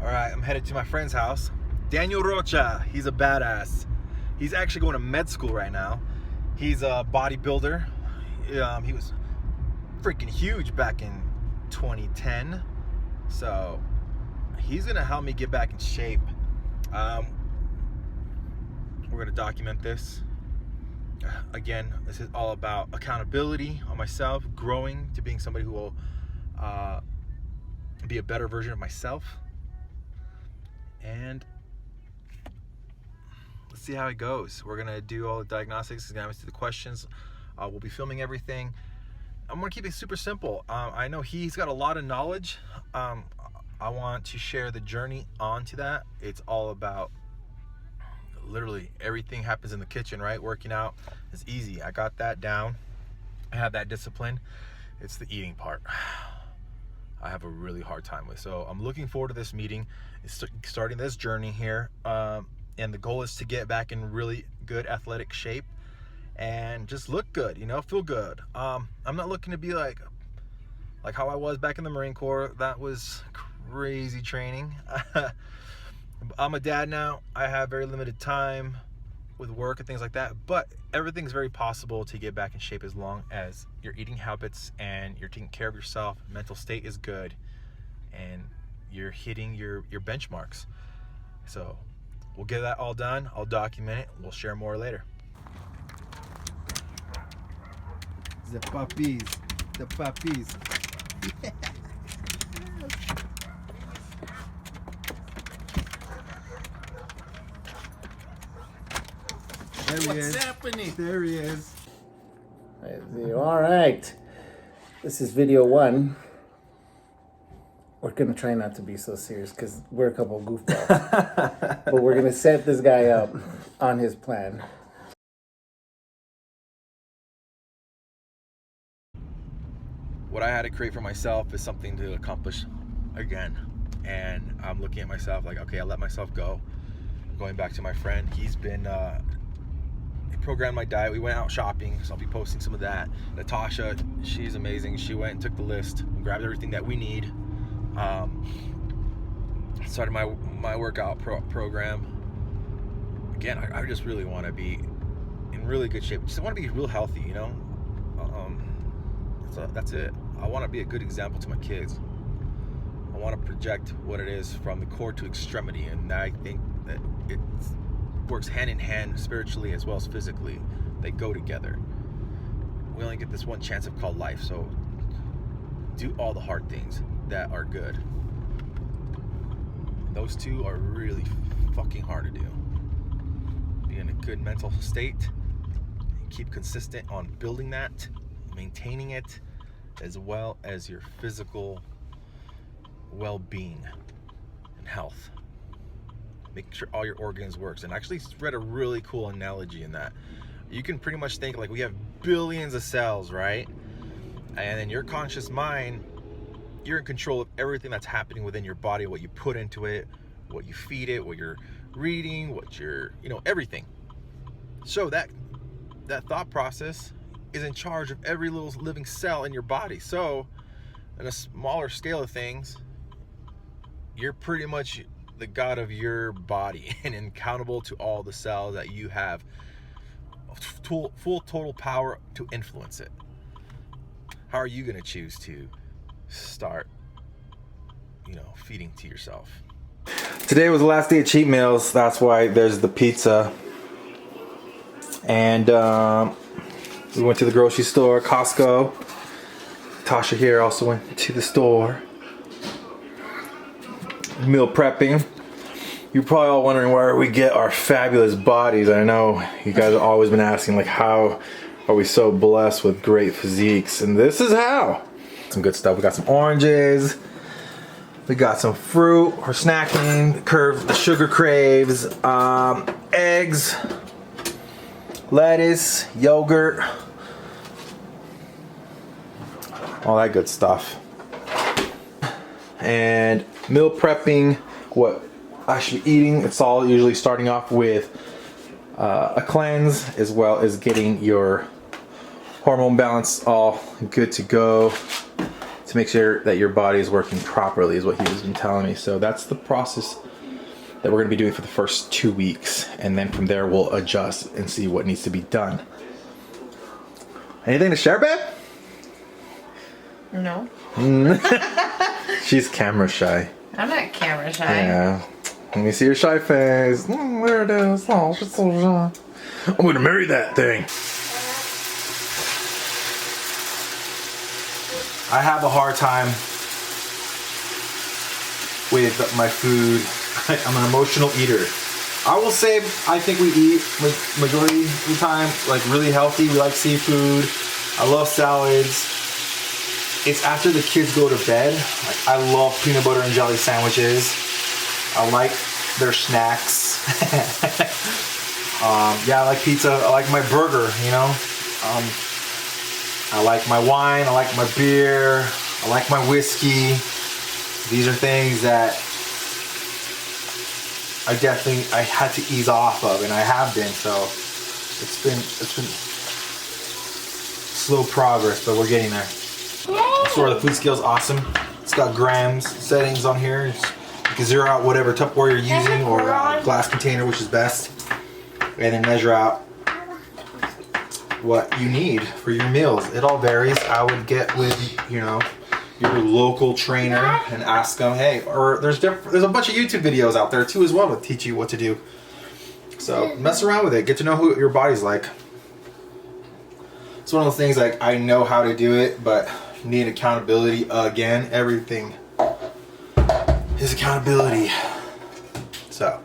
Alright, I'm headed to my friend's house. Daniel Rocha, he's a badass. He's actually going to med school right now. He's a bodybuilder. He was freaking huge back in 2010. So he's gonna help me get back in shape. We're gonna document this. Again, this is all about accountability on myself, growing to being somebody who will be a better version of myself. And let's see how it goes. We're gonna do all the diagnostics, gonna answer the questions. We'll be filming everything. I'm gonna keep it super simple. I know he's got a lot of knowledge. I want to share the journey onto that. It's all about literally everything happens in the kitchen, right? Working out is easy. I got that down. I have that discipline. It's the eating part I have a really hard time with. So I'm looking forward to this meeting. It's starting this journey here. And the goal is to get back in really good athletic shape and just look good, you know, feel good. I'm not looking to be like how I was back in the Marine Corps. That was crazy training. I'm a dad now. I have very limited time with work and things like that, but everything's very possible to get back in shape as long as your eating habits and you're taking care of yourself, mental state is good, and you're hitting your benchmarks. So we'll get that all done. I'll document it. We'll share more later. The puppies. The puppies. Yeah. There he is. What's happening? There he is. All right. This is video 1. We're going to try not to be so serious because we're a couple of goofballs. But we're going to set this guy up on his plan. What I had to create for myself is something to accomplish again. And I'm looking at myself like, okay, I let myself go. Going back to my friend, he's been he programmed my diet. We went out shopping, so I'll be posting some of that. Natasha, she's amazing. She went and took the list, grabbed everything that we need. Started my workout program. Again, I just really want to be in really good shape. Just want to be real healthy, you know. So that's it. I want to be a good example to my kids. I want to project what it is from the core to extremity, and I think that it works hand in hand spiritually as well as physically. They go together. We only get this one chance of called life, so do all the hard things that are good. Those two are really fucking hard to do. Be in a good mental state, keep consistent on building that, maintaining it, as well as your physical well-being and health. Make sure all your organs works. And I actually read a really cool analogy in that. You can pretty much think like we have billions of cells, right? And in your conscious mind, you're in control of everything that's happening within your body, what you put into it, what you feed it, what you're reading, what you're, everything. So that thought process is in charge of every little living cell in your body. So on a smaller scale of things, you're pretty much the god of your body and accountable to all the cells that you have full total power to influence it. How are you going to choose to start, feeding to yourself? Today was the last day of cheat meals. That's why there's the pizza. And we went to the grocery store, Costco. Tasha here also went to the store. Meal prepping. You're probably all wondering where we get our fabulous bodies. I know you guys have always been asking, like, how are we so blessed with great physiques? And this is how. Some good stuff. We got some oranges. We got some fruit. We're snacking. The sugar craves. Eggs. Lettuce. Yogurt. All that good stuff. And meal prepping, what I should be eating. It's all usually starting off with a cleanse, as well as getting your hormone balance all good to go to make sure that your body is working properly is what he was been telling me. So that's the process that we're gonna be doing for the first 2 weeks. And then from there, we'll adjust and see what needs to be done. Anything to share, babe? No. She's camera shy. I'm not camera shy. Yeah. Let me see your shy face. There it is. Oh, she's so shy. I'm gonna marry that thing. I have a hard time with my food. I'm an emotional eater. I will say I think we eat majority of the time like really healthy. We like seafood. I love salads. It's after the kids go to bed. Like I love peanut butter and jelly sandwiches. I like their snacks. Yeah, I like pizza. I like my burger, you know. I like my wine. I like my beer. I like my whiskey. These are things that I had to ease off of, and I have been. So it's been slow progress, but we're getting there. So the food scale is awesome. It's got grams settings on here. You can zero out whatever Tupperware you're using or glass container, which is best, and then measure out what you need for your meals. It all varies. I would get with, you know, your local trainer and ask them, hey, or there's a bunch of YouTube videos out there too as well to teach you what to do. So mess around with it. Get to know who your body's like. It's one of those things like I know how to do it, but need accountability again. Everything is accountability. So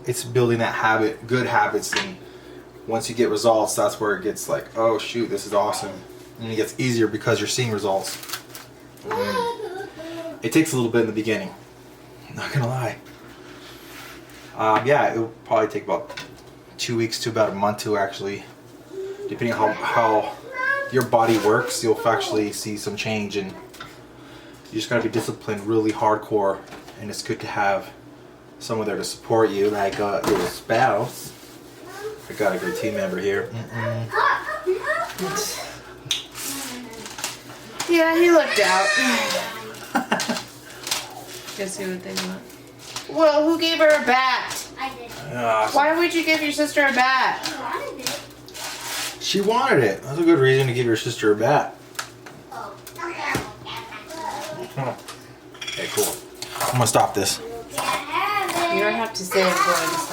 it's building that habit, good habits, and once you get results, that's where it gets like, oh shoot, this is awesome. And it gets easier because you're seeing results. It takes a little bit in the beginning, not gonna lie. Yeah, it will probably take about 2 weeks to about a month to actually, depending on how your body works, you'll actually see some change, and you just gotta be disciplined really hardcore, and it's good to have someone there to support you, like your spouse. I got a good team member here. Yeah, he looked out. Guess who would they want? Well, who gave her a bat? I did. Why would you give your sister a bat? I wanted it. She wanted it. That's a good reason to give your sister a bat. Oh. Okay, cool. I'm gonna stop this. You don't have to say I'm going to stop.